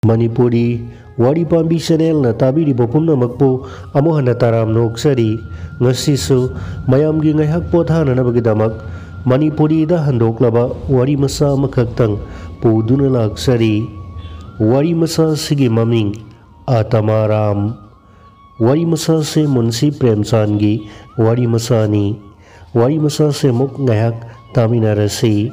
Manipuri Wari Pambi Channel na tabiri bopumna magpo amo hana taram noksari ngasisu mayam gi ngai hak pothana na bagidamak Manipuri da handoklaba wari masa makaktang puduna laksari wari masa sigi maming Atamaram wari masa se Munshi Premchand gi wari masa ni wari masa se muk ngai hak taminarasi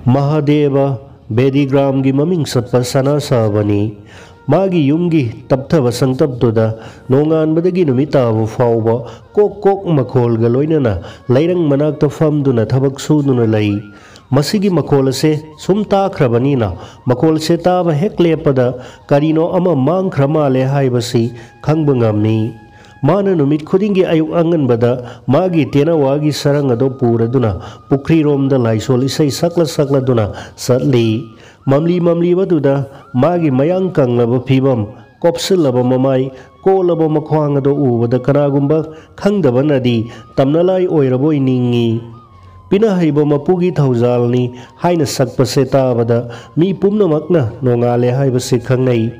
Mahadeva Bedigram gi maming satpa sana sabani magi yumgi tapthaba sangtabtuda nongan badagi numitabu fauba kok makhol ga loinana lairang manakta famduna thabak suduna lai masigi makhol ase sum takhrabani na makhol se taba hek lepada karino ama mangkhra le haibasi khangba ngamni mana numit khudingi ayuk anganbada magi tena wagi sarang ado puraduna pukri romda laisol isai sakla duna satli mamli baduda magi mayang kanglaba phibam kopsilaba mamai kolaba makhwang ado ubada kanagumba khangdaba nadi tamnalai oiraboi ningi pina haiba mapugi thaujalni haina sakpase tabada mi pumnamakna nongale haibase khangnai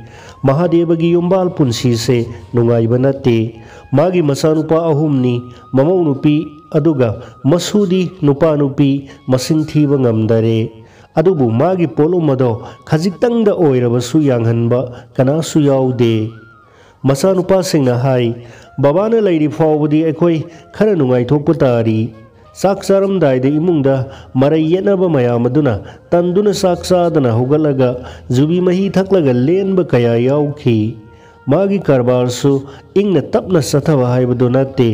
Mahadevagi yumbal punsi se nungaiba natte magi masanupa ahumni mamau nupi aduga masudi nupa nupi masing thiba ngamdare adubu magi polo mado khajiktangda oirabasu yanghanba kanasu yaude masanupa singna hai babana lairi fawbudi ekoi khara nungai thokpa tari sak charam daide imungda marai yenaba mayam aduna tanduna sak sadana hugalaga zubi mahi thaklaga lenba kaya yauki magi karbarsu ingna tapna sathaba haibadu natte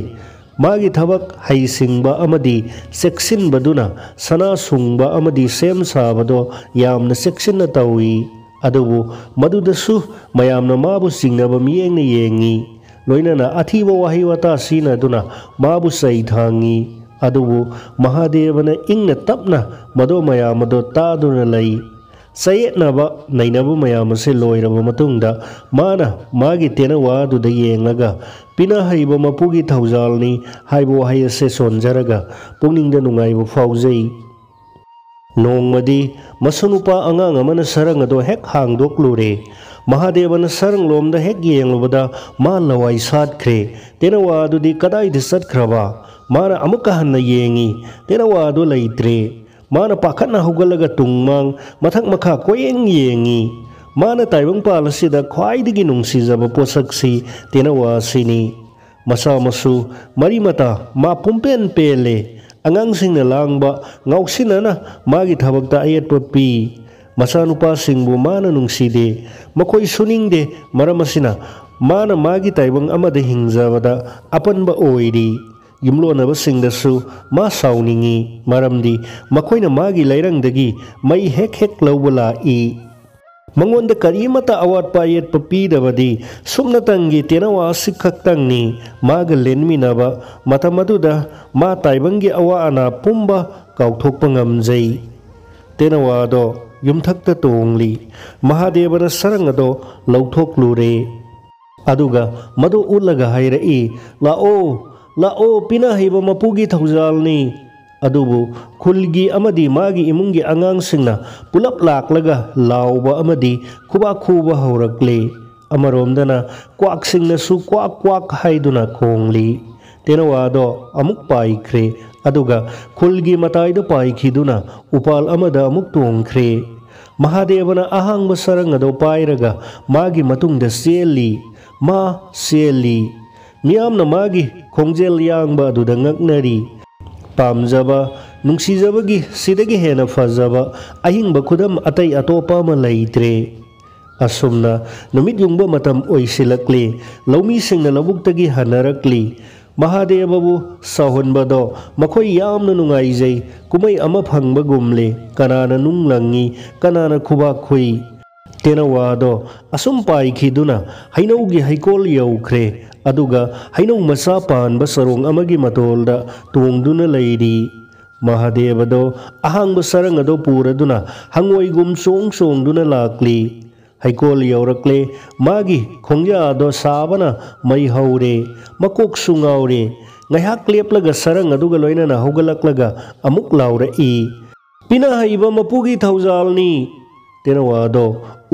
magi thabak haisingba amadi seksin baduna sana sungba amadi sem sabado yamna seksin na tawi adubu madudasu mayamna mabu singnaba miyengna yengi loinana athiba wahi wata sina duna mabu sai thangi adubu Mahadevana ingna tapna mado mayamado taduna lai sayetnaba nainaba mayamase loiraba matungda mana magi tena waduda yengaga pina haiba mapugi thaujalni haibo wahayase sonjaraga pungningda nungaiba faujai nongmadi masunupa angang amana sarang ado hek hangdoklure Mahadevana sarang lomda hek yenglubada ma lawai satkre tena wadudi kadaida satkraba mana amuka hanna yengi tena wado laitre mana pakhatna hugalaga tungmang mathak makha koyeng yengi mana taibang palasida khwaidigi nungsijaba posaksi tena wasini masa masu marimata ma pumpen pele angangsingna langba ngausinana magi thabakta ayetpa pi masanupa singbu mana nungside makoi suningde maramasina mana magi taibang amada hingjabada apanba oiri yumlonaba singdasu ma sauningi maramdi makoina magi lairangdagi mai hek lawbala I mangonda karimata awat payet papidabadi sumnatangi tenawa sikhaktangni maga lenminaba matamaduda ma taibangi awa ana pumba kauthokpa ngamjai tenawado yumthakta tongli Mahadevana sarang ado lauthoklure aduga madu ulaga hairai lao pina haiba mapugi thaujalni adubu khulgi amadi magi imungi angang singna pulap laklaga lauba amadi khuba haurakle amaromdana kwak singna su kwak haiduna khongli tenawado amuk paikre aduga khulgi mataida paikhiduna upal amada amuk tongkhre Mahadevana ahangba sarang ado pairaga magi matungda seli miyamna magi khongjel yangba aduda ngaknari pamjaba nungsijabagi sidagi hena fajaba ahingba khudam atai atopa ma laitre asumna numit yungba matam oisilakle laumi singna labuktagi hanarakli Mahadevabu sahonbado makhoi yamna nungaijai kumai ama phangba gumle kanana nunglangi kanana khuba khui tenawado asum paikhiduna hainaugi haikol yaukhre aduga hainau masa panba sarong amagi matolda tongduna lairi Mahadevado ahangba sarang ado puraduna hangoigum songduna lakli haikol yaurakle magi khongya ado sabana mai haure makok sungaure ngaihak leplaga sarang aduga loinana hogalaklaga amuk laura I pina haiba mapugi thaujalni तेनवादो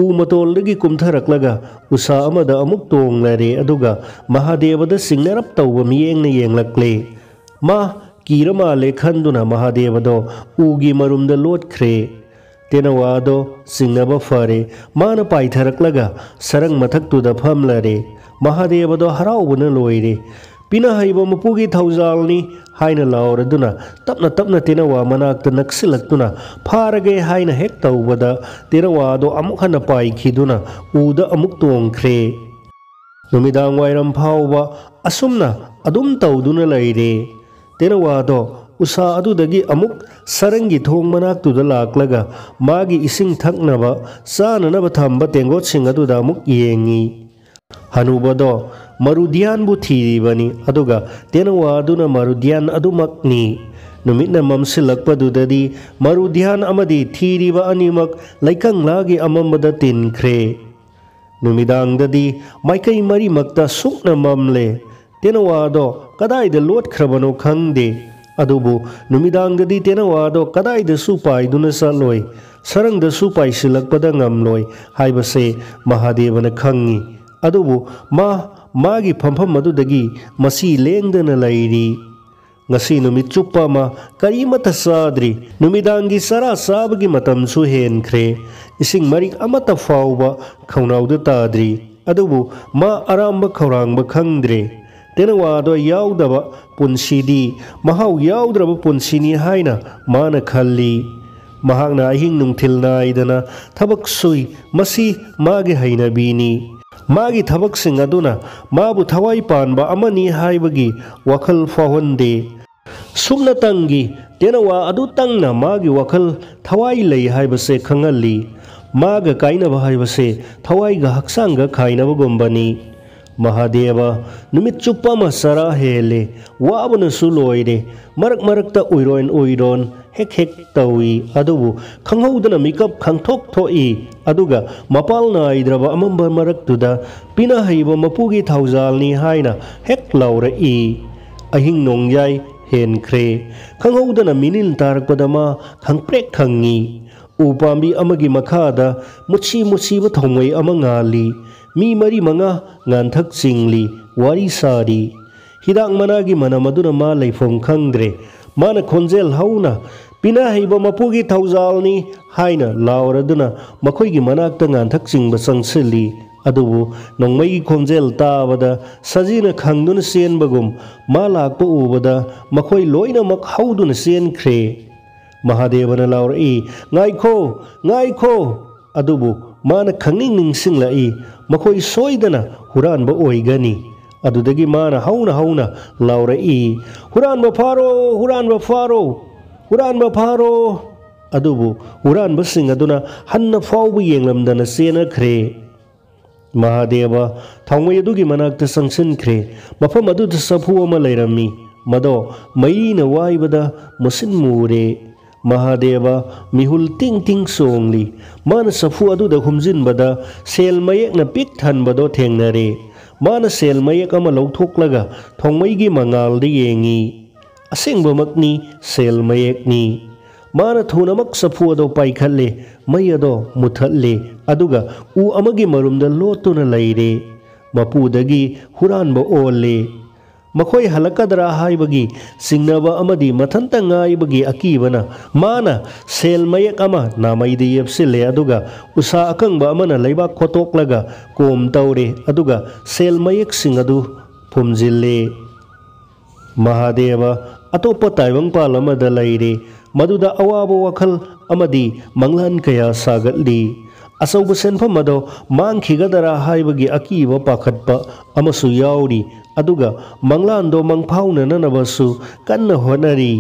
उ मतोलदगी कुमथरक्लगा उसा अमदा अमुक तोंगलरे अदुगा महादेवदा सिंगनरप तौबा मियेंगना येंगलक्ले मा कीरमाले खंदुना महादेवदो उगी मरुमदा लोटख्रे तेनवादो सिंगनबा फरे माना पाइथरक्लगा सरंग मथक्तुदा फमलरे महादेवदो हराउबना लोइरे पिना हाइबा मपुगी थौजालनी हाइना लाउरदुना तपना तपना तेनवा मनाक्ता नक्सिलक्तुना फारगे हाइना हेक तौबदा तेनवादो अमुक हना पाइखिदुना उदा अमुक तोंख्रे नुमिदांग वाइरम फाउबा असुमना अदुम तौदुना लैरे तेनवादो उसा अदुदगी अमुक सरंगी थोंग मनाक्तुदा लाक्लगा मागी इसिंग थक्नबा चाननबा थंबा तेंगोतसिंग अदुदा अमुक येंगी हनुबदो मरुदियान बु थीरिबनी अदुगा तेनवादुना मरुदियान अदुमकनी नुमितना ममसिलक्पदुददी मरुदियान अमदी थीरिबा अनिमक लैकंगलागी अममबदा तिनख्रे नुमिदांगददी माइकई मरिमक्ता सुकना ममले तेनवादो कदाइदा लोटख्रबनो खंगदे अदुबु नुमिदांगददी तेनवादो कदाइदा सुपाइदुना सलोय सरंगदा सुपाइसिलक्पदा ngamloi हाइबसे महादेवना खंगी अदुबु मागी फंफम अदुदगी मसी लेंगदना Larry ngasi numit chuppa ma karimata sadri numidangi sara sabgi matamsu henkhre ising marik amata fauba khaunauda tadri adubu ma aramba khaurangba khangdre tenawado yaudaba punsidi mahau yaudraba punsini haina mana khalli mahakna ahing nungthil naidana thabak sui masi mage haina bini मागी थबक सिंग अदुना माबु थवाई पानबा अमनी हाइबगी वखल फावंदे सुमना तंगी तेनवा अदु तंगना मागी वखल थवाई लई हाइबसे खंगली मागा काइनबा हाइबसे थवाईगा हक्सांगा खाइनबा गुंबनी महादेव नुमित चुप्पा मा सरा हेले वाबना सुलोइरे मरक मरकता उइरोन हेक हेक तौई अदुबु खंगौदना makeup खंगथोक थोई अदुगा मपाल नाइद्रबा अमंबा मरकतुदा पिना हइबा मपुगी थौजालनी हाइना हेक लौरई अहिंग नोंगयाई हेनख्रे खंगौदना मिनिल तारकपदमा खंगप्रेक खंगी उपांबी अमगी मखादा मुछि मुछिबा थोंगै अमंगाली मी मरी मंगा nganthak chingli wari sari hidak managi manamaduna ma leifom khangdre mana khonjel hauna pina heiba mapugi thaujalni haina lauraduna makhoi gi manakta nganthak chingba sangsili adubu nongmai khonjel tabada sajina khangduna senbagum ma lakpa ubada makhoi loina mak hauduna sen khre mahadevana lauri ngaikho adubu mana khangning ningsinglai makhoi soidana huranba oigani adudagi mana hauna laurei huranba faro adubu huranba singaduna hanna faubu yenglamdana sena khre mahadeva thongwei adugi manakta sangsin khre mafam aduda safu ama leirami mado maina waibada musin mure Mahadeva मिहुल तिंग तिंग सोंगली मान सफु अदुदा हुमजिन बदा cell मयक न pick थन बदो थेंगनरे मान cell मयक अमा लौथोकलगा थोंगमैगी मंगालदि येंगी असेंगबमकनी cell मयकनी मान थुनमक सफु अदो पाइखल्ले मै अदो मुथल्ले अदुगा उ अमगी मरुमदा लोतुना लैरे मपुदगी हुरानबा ओले मखोई हलकदरा हाइबगी सिंगनबा अमदी मथंता ngaibagi akibana mana sel mayak ama namaydi yepsile aduga usa akangba amana leiba khotoklaga kom taure aduga sel mayak singadu phumjille mahadeva atopa taibang palamada laire maduda awaba wakhal amadi manglan kaya sagatli asauba senpham ado mangkhigadara haibagi akiba pakhatpa amasu yauri aduga manglando mangphauna nanabasu kanna honari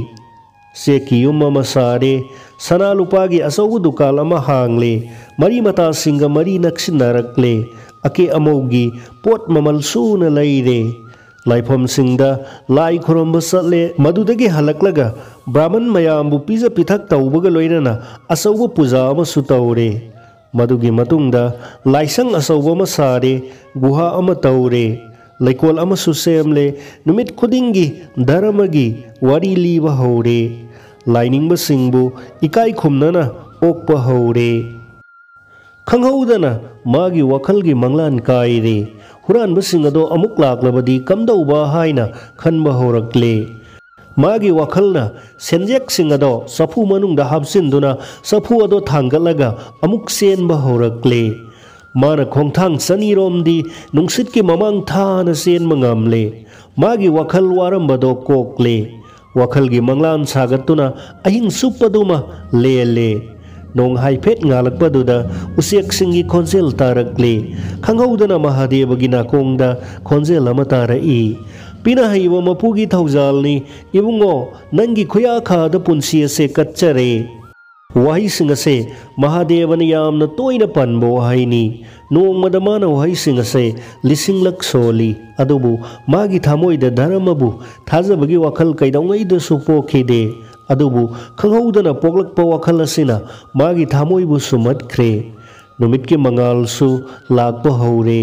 sekiyum masare sana lupagi asau dukal ama hangle mari mata singa mari naksinarakle ake amogi pot mamal suna laire laifam singda lai khuromba satle madudagi halaklaga brahman mayambu pija pithak taubaga loinana asau puja ama sutaure madugi matungda laisang asau ama sare guha ama taure Laikol ama susemle numit khudingi dharamagi wari liba haure laining ba singbu ikai khumnana okpa haure ꯈꯪꯍꯧꯗꯅ ꯃꯥꯒꯤ ꯋꯥꯈꯜꯒꯤ ꯃꯪꯂꯥꯟ ꯀꯥꯏꯔꯦ ꯍꯨꯔꯥꯟꯕꯁꯤꯡ ꯑꯗꯣ ꯑꯃꯨꯛ ꯂꯥꯛꯂꯕꯗꯤ ꯀꯝꯗꯧꯕ ꯍꯥꯏꯅ ꯈꯟꯕ ꯍꯧꯔꯛꯂꯦ ꯃꯥꯒꯤ ꯋꯥꯈꯜꯅ ꯁꯦꯟꯖꯦꯛꯁꯤꯡ ꯑꯗꯣ ꯆꯐꯨ ꯃꯅꯨꯡꯗ ꯍꯥꯞꯆꯤꯟꯗꯨꯅ ꯆꯐꯨ ꯑꯗꯣ ꯊꯥꯡꯒꯠꯂꯒ ꯑꯃꯨꯛ ꯆꯦꯟꯕ ꯍꯧꯔꯛꯂꯦ ꯃꯥꯅ ꯈꯣꯡꯊꯥꯡ ꯆꯅꯤꯔꯣꯝꯗꯤ ꯅꯨꯡꯁꯤꯠꯀꯤ ꯃꯃꯥꯡ ꯊꯥꯅ ꯆꯦꯟꯕ ꯉꯝꯂꯦ ꯃꯥꯒꯤ ꯋꯥꯈꯜ ꯋꯥꯔꯝꯕꯗꯣ ꯀꯣꯛꯂꯦ ꯋꯥꯈꯜꯒꯤ ꯃꯪꯂꯥꯟ ꯁꯥꯒꯠꯇꯨꯅ ꯑꯍꯤꯡ ꯆꯨꯞꯄꯗꯨꯃ ꯂꯦꯜꯂꯦ ꯅꯣꯡ ꯍꯥꯏꯐꯦꯠ ꯉꯥꯜꯂꯛꯄꯗꯨꯗ ꯎꯆꯦꯛꯁꯤꯡꯒꯤ ꯈꯣꯟꯖꯦꯜ ꯇꯥꯔꯛꯂꯦ ꯈꯪꯍꯧꯗꯅ ꯃꯍꯥꯗꯦꯕꯒꯤ ꯅꯥꯀꯣꯡꯗ ꯈꯣꯟꯖꯦꯜ ꯑꯃ ꯇꯥꯔꯛꯏ ꯄꯤꯅꯍꯩꯕ ꯃꯄꯨꯒꯤ ꯊꯧꯖꯥꯜꯅꯤ ꯏꯕꯨꯡꯉꯣ ꯅꯪꯒꯤ ꯈꯨꯌꯥꯈꯥꯗ ꯄꯨꯟꯁꯤ ꯑꯁꯦ ꯀꯠꯆꯔꯦ ꯋꯥꯍꯩꯁꯤꯡ ꯑꯁꯦ ꯃꯍꯥꯗꯦꯕꯅ ꯌꯥꯝꯅ ꯇꯣꯏꯅ ꯄꯟꯕ ꯋꯥꯍꯩꯅꯤ ꯅꯣꯡꯃꯗ ꯃꯥꯅ ꯋꯥꯍꯩꯁꯤꯡ ꯑꯁꯦ 1000ꯂꯛ ꯁꯣꯜꯂꯤ ꯑꯗꯨꯕꯨ ꯃꯥꯒꯤ ꯊꯃꯣꯏꯗ ꯙꯔꯃꯕꯨ ꯊꯥꯖꯕꯒꯤ ꯋꯥꯈꯜ ꯀꯩꯗꯧꯉꯩꯗꯁꯨ ꯄꯣꯛꯈꯤꯗꯦ ꯑꯗꯨꯕꯨ ꯈꯪꯍꯧꯗꯅ ꯄꯣꯛꯂꯛꯄ ꯋꯥꯈꯜ ꯑꯁꯤꯅ ꯃꯥꯒꯤ ꯊꯃꯣꯏꯕꯨ ꯁꯨꯝꯍꯠꯈ꯭ꯔꯦ ꯅꯨꯃꯤꯠꯀꯤ ꯃꯉꯥꯜꯁꯨ ꯂꯥꯛꯄ ꯍꯧꯔꯦ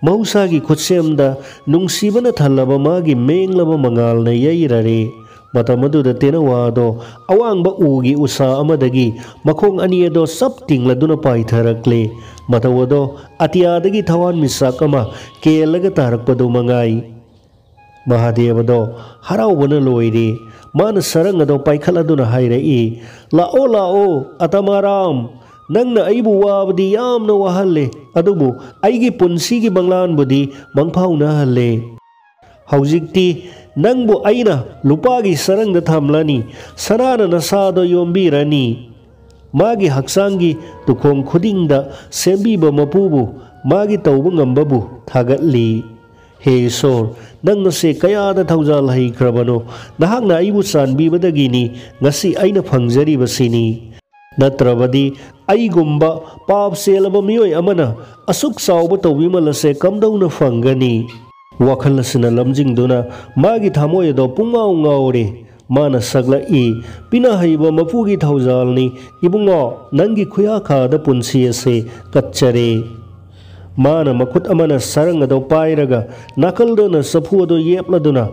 ꯃꯍꯧꯁꯥꯒꯤ ꯈꯨꯠꯁꯦꯝꯗ ꯅꯨꯡꯁꯤꯕꯅ ꯊꯜꯂꯕ ꯃꯥꯒꯤ ꯃꯦꯡꯂꯕ ꯃꯉꯥꯜꯅ ꯌꯩꯔꯔꯦ ꯃꯇꯝ ꯑꯗꯨꯗ ꯇꯦꯅꯋꯥꯗꯣ ꯑꯋꯥꯡꯕ ꯎꯒꯤ ꯎꯁꯥ ꯑꯃꯗꯒꯤ ꯃꯈꯣꯡ ꯑꯅꯤ ꯑꯗꯣ ꯆꯞ ꯇꯤꯡꯂꯗꯨꯅ ꯄꯥꯏꯊꯔꯛꯂꯦ ꯃꯇꯧ ꯑꯗꯣ ꯑꯇꯤꯌꯥꯗꯒꯤ ꯊꯋꯥꯟꯃꯤꯆꯥꯛ ꯑꯃ ꯀꯦꯜꯂꯒ ꯇꯥꯔꯛꯄꯗꯨ ꯃꯉꯥꯏ ꯃꯍꯥꯗꯦꯕꯗꯣ ꯍꯔꯥꯎꯕꯅ ꯂꯣꯏꯔꯦ ꯃꯥꯅ ꯁꯔꯪ ꯑꯗꯣ ꯄꯥꯏꯈꯠꯂꯗꯨꯅ ꯍꯥꯏꯔꯛꯏ ꯂꯥꯛꯑꯣ ꯂꯥꯛꯑꯣ ꯑꯇꯃꯥꯔꯥꯝ ꯅꯪꯅ ꯑꯩꯕꯨ ꯋꯥꯕꯗꯤ ꯌꯥꯝꯅ ꯋꯥꯍꯜꯂꯦ ꯑꯗꯨꯕꯨ ꯑꯩꯒꯤ ꯄꯨꯟꯁꯤꯒꯤ ꯃꯪꯂꯥꯟꯕꯨꯗꯤ ꯃꯪꯐꯥꯎꯅꯍꯜꯂꯦ ꯍꯧꯖꯤꯛꯇꯤ ꯅꯪꯕꯨ ꯑꯩꯅ ꯂꯨꯄꯥꯒꯤ ꯁꯔꯪꯗ ꯊꯝꯂꯅꯤ ꯁꯅꯥꯅ ꯅꯁꯥꯗꯣ ꯌꯣꯝꯕꯤꯔꯅꯤ ꯃꯥꯒꯤ ꯍꯛꯆꯥꯡꯒꯤ ꯇꯨꯈꯣꯡ ꯈꯨꯗꯤꯡꯗ ꯁꯦꯝꯕꯤꯕ ꯃꯄꯨꯕꯨ ꯃꯥꯒꯤ ꯇꯧꯕ ꯉꯝꯕꯕꯨ ꯊꯥꯒꯠꯂꯤ ꯍꯦ ꯏꯁꯣꯔ ꯅꯪ ꯉꯁꯤ ꯀꯌꯥꯗ ꯊꯧꯖꯥꯜ ꯍꯩꯈ꯭ꯔꯕꯅꯣ ꯅꯍꯥꯛꯅ ꯑꯩꯕꯨ ꯆꯥꯟꯕꯤꯕꯗꯒꯤꯅꯤ ꯉꯁꯤ ꯑꯩꯅ ꯐꯪꯖꯔꯤꯕꯁꯤꯅꯤ ꯅꯠꯇ꯭ꯔꯕꯗꯤ ꯑꯩꯒꯨꯝꯕ ꯄꯥꯞ ꯆꯦꯜꯂꯕ ꯃꯤꯑꯣꯏ ꯑꯃꯅ ꯑꯁꯨꯛ ꯆꯥꯎꯕ ꯇꯧꯕꯤꯃꯜ ꯑꯁꯦ ꯀꯝꯗꯧꯅ ꯐꯪꯒꯅꯤ ꯋꯥꯈꯜ ꯑꯁꯤꯅ ꯂꯝꯖꯤꯡꯗꯨꯅ ꯃꯥꯒꯤ ꯊꯃꯣꯏ ꯑꯗꯣ ꯄꯨꯡꯉꯥꯎ ꯉꯥꯎꯔꯦ ꯃꯥꯅ ꯁꯛꯂꯛꯏ ꯄꯤꯅꯍꯩꯕ ꯃꯄꯨꯒꯤ ꯊꯧꯖꯥꯜꯅꯤ ꯏꯕꯨꯡꯉꯣ ꯅꯪꯒꯤ ꯈꯨꯌꯥꯈꯥꯗ ꯄꯨꯟꯁꯤ ꯑꯁꯦ ꯀꯠꯆꯔꯦ ꯃꯥꯅ ꯃꯈꯨꯠ ꯑꯃꯅ ꯁꯔꯪ ꯑꯗꯣ ꯄꯥꯏꯔꯒ ꯅꯥꯀꯜꯗꯅ ꯆꯐꯨ ꯑꯗꯣ ꯌꯦꯞꯂꯗꯨꯅ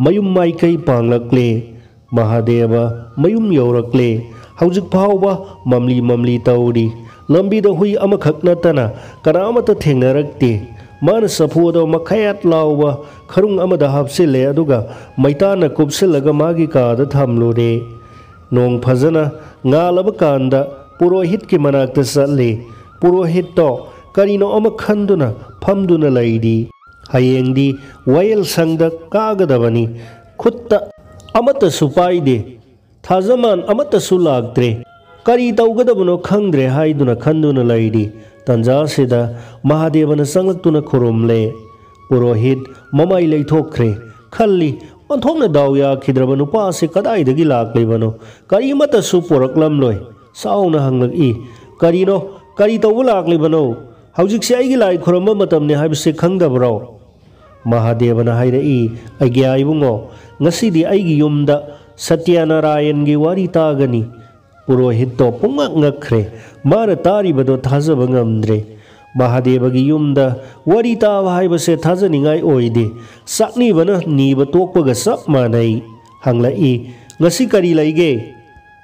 ꯃꯌꯨꯝ ꯃꯥꯏꯀꯩ ꯄꯥꯡꯂꯛꯂꯦ ꯃꯍꯥꯗꯦꯕ ꯃꯌꯨꯝ ꯌꯧꯔꯛꯂꯦ ꯍꯧꯖꯤꯛ ꯐꯥꯎꯕ ꯃꯝꯂꯤ ꯃꯝꯂꯤ ꯇꯧꯔꯤ ꯂꯝꯕꯤꯗ ꯍꯨꯏ ꯑꯃꯈꯛ ꯅꯠꯇꯅ ꯀꯅꯥꯃꯠꯇ ꯊꯦꯡꯅꯔꯛꯇꯦ ꯃꯥꯅ ꯆꯐꯨ ꯑꯗꯣ ꯃꯈꯌꯥꯠ ꯂꯥꯎꯕ ꯈꯔꯨꯡ ꯑꯃꯗ ꯍꯥꯞꯆꯤꯜꯂꯦ ꯑꯗꯨꯒ ꯃꯩꯇꯥꯟꯅ ꯀꯨꯞꯁꯤꯜꯂꯒ ꯃꯥꯒꯤ ꯀꯥꯗ ꯊꯝꯂꯨꯔꯦ ꯅꯣꯡ ꯐꯖꯅ ꯉꯥꯜꯂꯕ ꯀꯥꯟꯗ ꯄꯨꯔꯣꯍꯤꯠꯀꯤ ꯃꯅꯥꯛꯇ ꯆꯠꯂꯦ ꯄꯨꯔꯣꯍꯤꯠꯇꯣ ꯀꯔꯤꯅꯣ ꯑꯃ ꯈꯟꯗꯨꯅ ꯐꯝꯗꯨꯅ ꯂꯩꯔꯤ ꯍꯌꯦꯡꯗꯤ ꯋꯥꯌꯦꯜꯁꯪꯗ ꯀꯥꯒꯗꯕꯅꯤ ꯈꯨꯠꯇ ꯑꯃꯠꯇꯁꯨ ꯄꯥꯏꯗꯦ ꯊꯥꯖꯃꯥꯟ ꯑꯃꯠꯇꯁꯨ ꯂꯥꯛꯇ꯭ꯔꯦ ꯀꯔꯤ ꯇꯧꯒꯗꯕꯅꯣ ꯈꯪꯗ꯭ꯔꯦ ꯍꯥꯏꯗꯨꯅ ꯈꯟꯗꯨꯅ ꯂꯩꯔꯤ ꯇꯟꯖꯥꯁꯤꯗ ꯃꯍꯥꯗꯦꯕꯅ ꯆꯪꯂꯛꯇꯨꯅ ꯈꯨꯔꯨꯝꯂꯦ ꯄꯨꯔꯣꯍꯤꯠ ꯃꯃꯥꯏ ꯂꯩꯊꯣꯛꯈ꯭ꯔꯦ ꯈꯜꯂꯤ ꯑꯣꯟꯊꯣꯛꯅ ꯗꯥꯎ ꯌꯥꯈꯤꯗ꯭ꯔꯕ ꯅꯨꯄꯥ ꯑꯁꯤ ꯀꯗꯥꯏꯗꯒꯤ ꯂꯥꯛꯂꯤꯕꯅꯣ ꯀꯔꯤꯃꯠꯇꯁꯨ ꯄꯣꯔꯛꯂꯝꯂꯣꯏ ꯆꯥꯎꯅ ꯍꯪꯂꯛꯏ ꯀꯔꯤꯅꯣ ꯀꯔꯤ ꯇꯧꯕ ꯂꯥꯛꯂꯤꯕꯅꯣ ꯍꯧꯖꯤꯛꯁꯦ ꯑꯩꯒꯤ ꯂꯥꯏ ꯈꯨꯔꯝꯕ ꯃꯇꯝꯅꯤ ꯍꯥꯏꯕꯁꯤ ꯈꯪꯗꯕ꯭ꯔꯣ ꯃꯍꯥꯗꯦꯕꯅ ꯍꯥꯏꯔꯛꯏ ꯑꯩꯒ꯭ꯌꯥ ꯏꯕꯨꯡꯉꯣ ꯉꯁꯤꯗꯤ ꯑꯩꯒꯤ ꯌꯨꯝꯗ ꯁꯇ꯭ꯌꯅꯥꯔꯥꯌꯟꯒꯤ ꯋꯥꯔꯤ ꯇꯥꯒꯅꯤ ꯄꯨꯔꯣꯍꯤꯠꯇꯣ ꯄꯨꯡꯉꯛ ꯉꯛꯈ꯭ꯔꯦ ꯃꯥꯅ ꯇꯥꯔꯤꯕꯗꯣ ꯊꯥꯖꯕ ꯉꯝꯗ꯭ꯔꯦ ꯃꯍꯥꯗꯦꯕꯒꯤ ꯌꯨꯝꯗ ꯋꯥꯔꯤ ꯇꯥꯕ ꯍꯥꯏꯕꯁꯦ ꯊꯥꯖꯅꯤꯡꯉꯥꯏ ꯑꯣꯏꯗꯦ ꯆꯥꯛꯅꯤꯕꯅ ꯅꯤꯕ ꯇꯣꯛꯄꯒ ꯆꯞ ꯃꯥꯟꯅꯩ ꯍꯪꯂꯛꯏ ꯉꯁꯤ ꯀꯔꯤ ꯂꯩꯒꯦ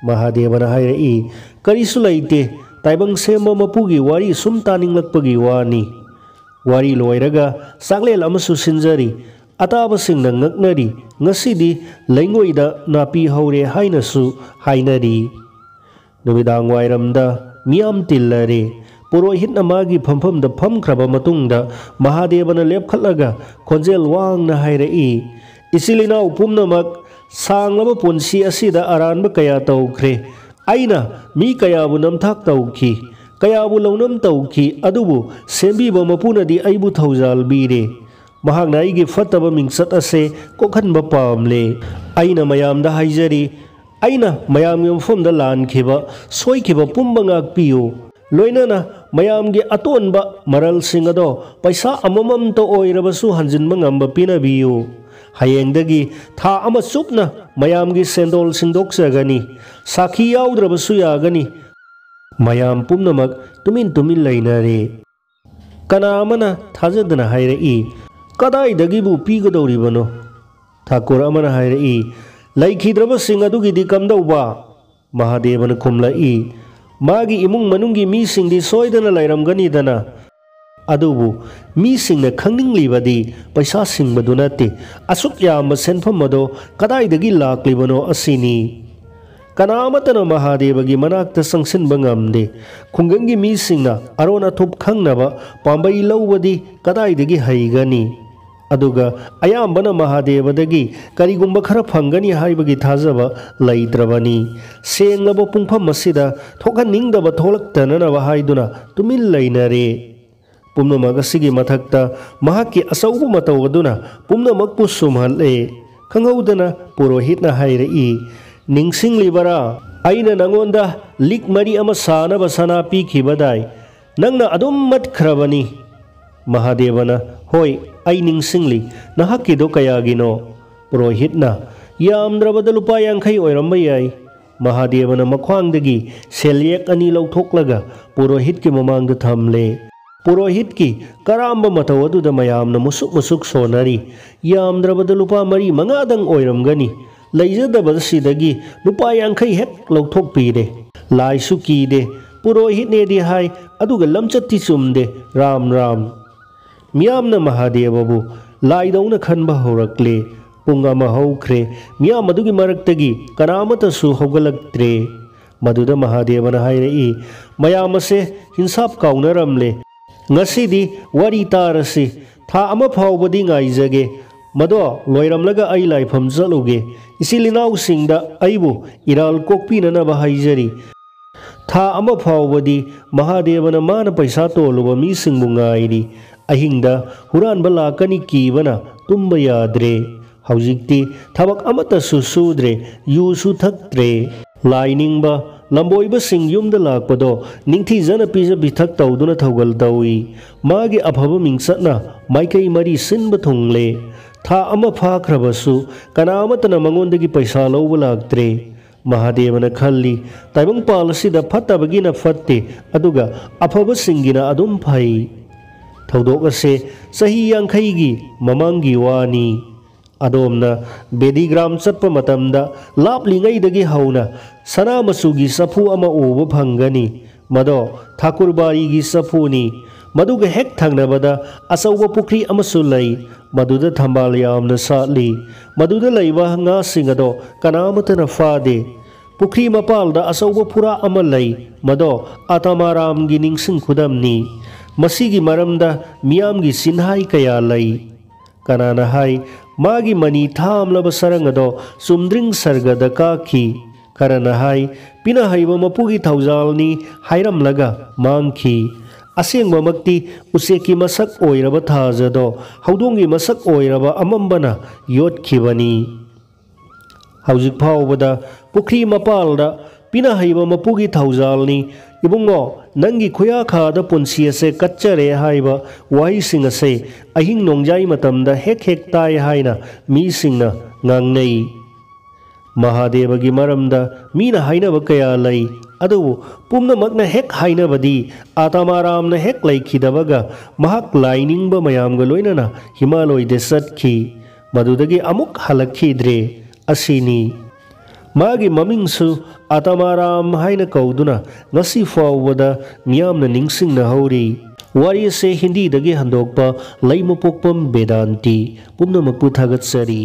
ꯃꯍꯥꯗꯦꯕꯅ ꯍꯥꯏꯔꯛꯏ ꯀꯔꯤꯁꯨ ꯂꯩꯇꯦ ꯇꯥꯏꯕꯪ ꯁꯦꯝꯕ ꯃꯄꯨꯒꯤ ꯋꯥꯔꯤ ꯁꯨꯝ ꯇꯥꯅꯤꯡꯂꯛꯄꯒꯤ ꯋꯥꯅꯤ ꯋꯥꯔꯤ ꯂꯣꯏꯔꯒ ꯆꯥꯛꯂꯦꯟ ꯑꯃꯁꯨ ꯁꯤꯟꯖꯔꯤ ꯑꯇꯥꯕꯁꯤꯡꯅ ꯉꯛꯅꯔꯤ ꯉꯁꯤꯗꯤ ꯂꯩꯉꯣꯏꯗ ꯅꯥꯄꯤ ꯍꯧꯔꯦ ꯍꯥꯏꯅꯁꯨ ꯍꯥꯏꯅꯔꯤ ꯅꯨꯃꯤꯗꯥꯡ ꯋꯥꯏꯔꯝꯗ ꯃꯤꯌꯥꯝ ꯇꯤꯜꯂꯔꯦ ꯄꯨꯔꯣꯍꯤꯠꯅ ꯃꯥꯒꯤ ꯐꯝꯐꯝꯗ ꯐꯝꯈ꯭ꯔꯕ ꯃꯇꯨꯡꯗ ꯃꯍꯥꯗꯦꯕꯅ ꯂꯦꯞꯈꯠꯂꯒ ꯈꯣꯟꯖꯦꯜ ꯋꯥꯡꯅ ꯍꯥꯏꯔꯛꯏ ꯏꯆꯤꯜ ꯏꯅꯥꯎ ꯄꯨꯝꯅꯃꯛ ꯁꯥꯡꯂꯕ ꯄꯨꯟꯁꯤ ꯑꯁꯤꯗ ꯑꯔꯥꯟꯕ ꯀꯌా ꯇꯧꯈ꯭ꯔꯦ ꯑꯩꯅ ꯃꯤ ꯀꯌꯥꯕꯨ ꯅꯝꯊꯥꯛ ꯇꯧꯈꯤ ꯀꯌꯥꯕꯨ ꯂꯧꯅꯝ ꯇꯧꯈꯤ ꯑꯗꯨꯕꯨ ꯁꯦꯝꯕꯤꯕ ꯃꯄꯨꯅꯗꯤ ꯑꯩꯕꯨ ꯊꯧꯖꯥꯜꯕꯤꯔꯦ ꯃꯍꯥꯛꯅ ꯑꯩꯒꯤ ꯐꯠꯇꯕ ꯃꯤꯡꯆꯠ ꯑꯁꯦ ꯀꯣꯛꯍꯟꯕ ꯄꯥꯝꯂꯦ ꯑꯩꯅ ꯃꯌꯥꯝꯗ ꯍꯥꯏꯖꯔꯤ ꯑꯩꯅ ꯃꯌꯥꯝꯒꯤ ꯃꯐꯝꯗ ꯂꯥꯟꯈꯤꯕ ꯁꯣꯏꯈꯤꯕ ꯄꯨꯝꯕ ꯉꯥꯛꯄꯤꯌꯨ ꯂꯣꯏꯅꯅ ꯃꯌꯥꯝꯒꯤ ꯑꯇꯣꯟꯕ ꯃꯔꯜꯁꯤꯡ ꯑꯗꯣ ꯄꯩꯁꯥ ꯑꯃꯃꯝꯇ ꯑꯣꯏꯔꯕꯁꯨ ꯍꯟꯖꯤꯟꯕ ꯉꯝꯕ ꯄꯤꯅꯕꯤꯌꯨ ꯍꯌꯦꯡꯗꯒꯤ ꯊꯥ ꯑꯃ ꯆꯨꯞꯅ ꯃꯌꯥꯝꯒꯤ ꯁꯦꯟꯗꯣꯜ ꯁꯤꯡꯗꯣꯛꯆꯒꯅꯤ ꯁꯥꯈꯤ ꯌꯥꯎꯗ꯭ꯔꯕꯁꯨ ꯌꯥꯒꯅꯤ ꯃꯌꯥꯝ ꯄꯨꯝꯅꯃꯛ ꯇꯨꯃꯤꯟ ꯇꯨꯃꯤꯟ ꯂꯩꯅꯔꯦ ꯀꯅꯥ ꯑꯃꯅ ꯊꯥꯖꯗꯅ ꯍꯥꯏꯔꯛꯏ ꯀꯗꯥꯏꯗꯒꯤꯕꯨ ꯄꯤꯒꯗꯧꯔꯤꯕꯅꯣ ꯊꯥꯀꯨꯔ ꯑꯃꯅ ꯍꯥꯏꯔꯛꯏ ꯂꯩꯈꯤꯗ꯭ꯔꯕꯁꯤꯡ ꯑꯗꯨꯒꯤꯗꯤ ꯀꯝꯗꯧꯕ ꯃꯍꯥꯗꯦꯕꯅ ꯈꯨꯝꯂꯛꯏ मागी इमुंग मनुंगी मीसिंगदी सोयदना लैरमगनीदना अदुबु मीसिंगना खंगनिंगलिबदी पैसा सिंगबदु नते असुक याम सेनफम अदो कदाइदगी लाक्लिबनो असिनी कनामतना महादेवगी मनाक्ता संगसिनबा ngamde खुंगंगी मीसिंगना अरोन अथुप खंगनबा पांबई लौबदी कदाइदगी हाइगनी अदुगा अयाम्बना महादेवदगी करिगुंबा खरा फंगनी हाइबगी थाजबा लैद्रबनी सेंगलबा पुंफम मसिदा थोखनिंगदबा थोलक्तननबा हाइदुना तुमिल लैनरे पुम्नमग असिगी मथक्ता महाकी असौबु मतौगदुना पुम्नमगपु सुमहले खंगौदना पुरोहितना हाइरई निंगसिंगलिबरा अइना नंगोंदा लिक मरी अमा सानबा सना पीखिबदाई नंगना अदुम मत्खरबनी महादेवना होय आई निंगसिंगली नहाकिदो कयागिनो पुरोहितना यामद्रबदा लुपा यांखै ओइरम्बा याई महादेवना मख्वांगदगी सेलियक अनि लौथोक्लगा पुरोहित के ममांगदा थमले पुरोहित की करांबा मतौ अदुदा मयामना मुसुक मुसुक सोनरी यामद्रबदा लुपा मरी मंगादंग ओइरमगनी लैजदबदसिदगी लुपा यांखै हेक लौथोक्पीरे लाइसु कीदे पुरोहित नेदी हाय अदुगा लमचत्ति चुमदे राम राम मियामना महादेवबु लाइदौना खनबा हौरक्ले पुंग अमा हौख्रे मियाम अदुगी मरक्तगी कनामतसु हौगलक्त्रे मदुदा महादेवना हाइरई मयामसे हिंसाप काउनरमले ngasiदी wari tarasi tha ama phawbadi ngaijage mado loiramlaga ai laifam jaluge isilinau singda aibu iral kokpina na bahaijari tha ama phawbadi mahadevana mana paisa toluba mi singbu ngairi ahingda huran bala kani kibana tumba yadre haujikti thabak amata susudre yusu thaktre lainingba लंबोइब सिंग युमद लाकपदो निंथी जन pizza बिथक तौदुना थौगल तौई मागे अफब मिंगसना माइकई मरी सिनब थुंगले था अमा फाख्रबसु कनामतना मंगोंदगी पैसा लौब लाक्त्रे महादेवना खल्ली ताइबंग पालसिदा फत्तबगिना फत्ते अदुगा अफब सिंगिना अदुम फै थौदोक असे सही यांखैगी ममांगी वानी अदोमना बेदीग्राम चत्प मतमदा लापलिंगैदगी हौना सना मसुगी सफु अमा उब फंगनी मदो ठाकुरबारीगी सफुनी मदुग हेक थंगनबदा असौब पुखरी अमसु लई मदुदा थंबाल यामना साली मदुदा लैबा nga singado कनामतना फादे पुखरी मपालदा असौब पुरा अमा लई मदो आतमाराम गी निंगसिंग खुदमनी मसीगी मरमदा मियामगी सिन्हाई कया लई कनाना हाई मागी मनी थामलब सरंगदो सुमद्रिंग सरगद काखी करना हाई पिना हाइबा मपुगी थौजालनी हाइरमलगा मांगखी असेंगबमक्ति उसेकी मसक ओइरबा थाजदो हौदोंगी मसक ओइरबा अमंबना योटखिबनी हौजिक फावबदा पुखरी मपालदा पिना हाइबा मपुगी थौजालनी इबुंगो नंगी खुया खादा पुंसी असे कच्चरे हाइबा वाही सिंग असे अहिंग नोंजाई मतमदा हेक हेक ताय हाइना मी सिंगना ngangnei महादेवगी मरमदा मीना हाइनब कया लई अदुबु पुम्नमकना हेक हाइनबदी आतमारामना हेक लैखिदबगा महक लाइनिंगबा मयामगा लोइनना हिमालयदे सत्खी मदुदगी अमुक हलखिद्रे असिनी मागी ममिंगसु आतमाराम हाइना कौदुना ngasi फावबदा मियामना निंगसिंगना हौरी वारी से हिंदी दगे हंदोकपा लैमपोकपम वेदांती पुम्नमकपु थागतसरी।